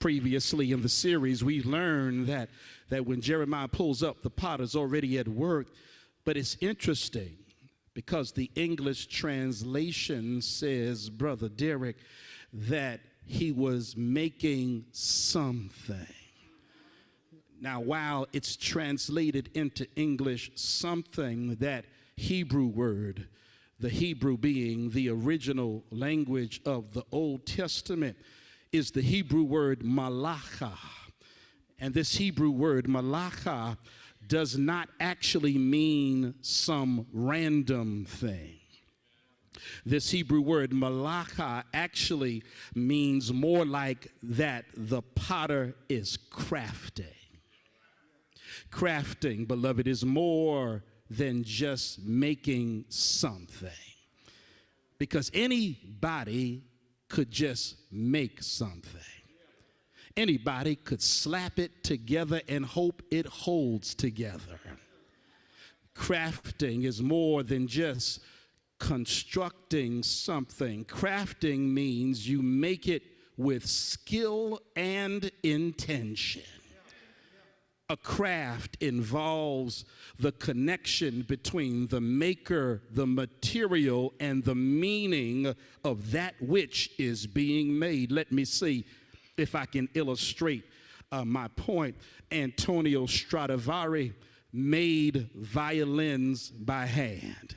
Previously in the series, we learned that when Jeremiah pulls up, the potter's already at work. But it's interesting because the English translation says, Brother Derek, that he was making something. Now, while it's translated into English something, that Hebrew word, the Hebrew being the original language of the Old Testament, is the Hebrew word malacha. And this Hebrew word malacha does not actually mean some random thing. This Hebrew word malacha actually means more like that the potter is crafting. Crafting, beloved, is more than just making something. Because anybody could just make something. Anybody could slap it together and hope it holds together. Crafting is more than just constructing something. Crafting means you make it with skill and intention. A craft involves the connection between the maker, the material, and the meaning of that which is being made. Let me see if I can illustrate my point. Antonio Stradivari made violins by hand.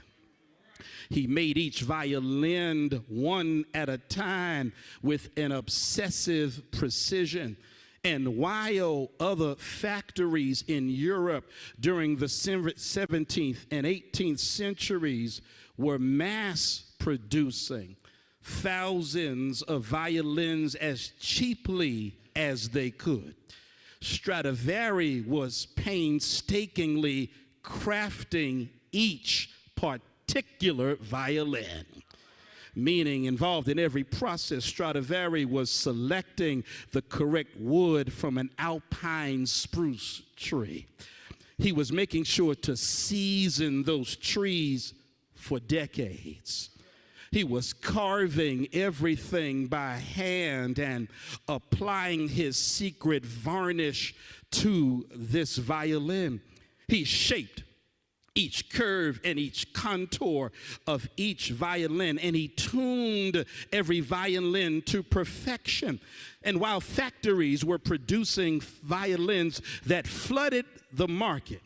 He made each violin one at a time with an obsessive precision. And while other factories in Europe during the 17th and 18th centuries were mass producing thousands of violins as cheaply as they could, Stradivari was painstakingly crafting each particular violin. Meaning, involved in every process, Stradivari was selecting the correct wood from an alpine spruce tree. He was making sure to season those trees for decades. He was carving everything by hand and applying his secret varnish to this violin. He shaped each curve and each contour of each violin, and he tuned every violin to perfection. And while factories were producing violins that flooded the market,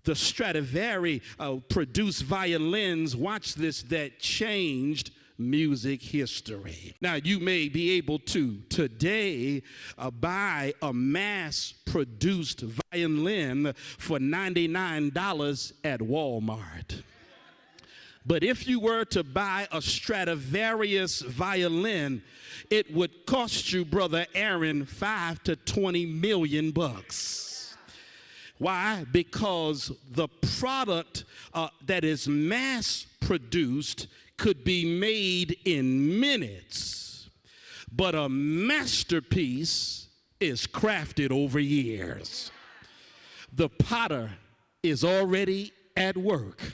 the Stradivari produced violins, watch this, that changed music history. Now, you may be able to today buy a mass-produced violin for $99 at Walmart. But if you were to buy a Stradivarius violin, it would cost you, Brother Aaron, $5 to $20 million bucks. Why? Because the product that is mass-produced could be made in minutes, but a masterpiece is crafted over years. The potter is already at work,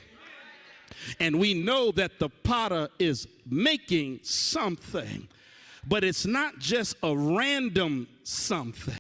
and we know that the potter is making something, but it's not just a random something.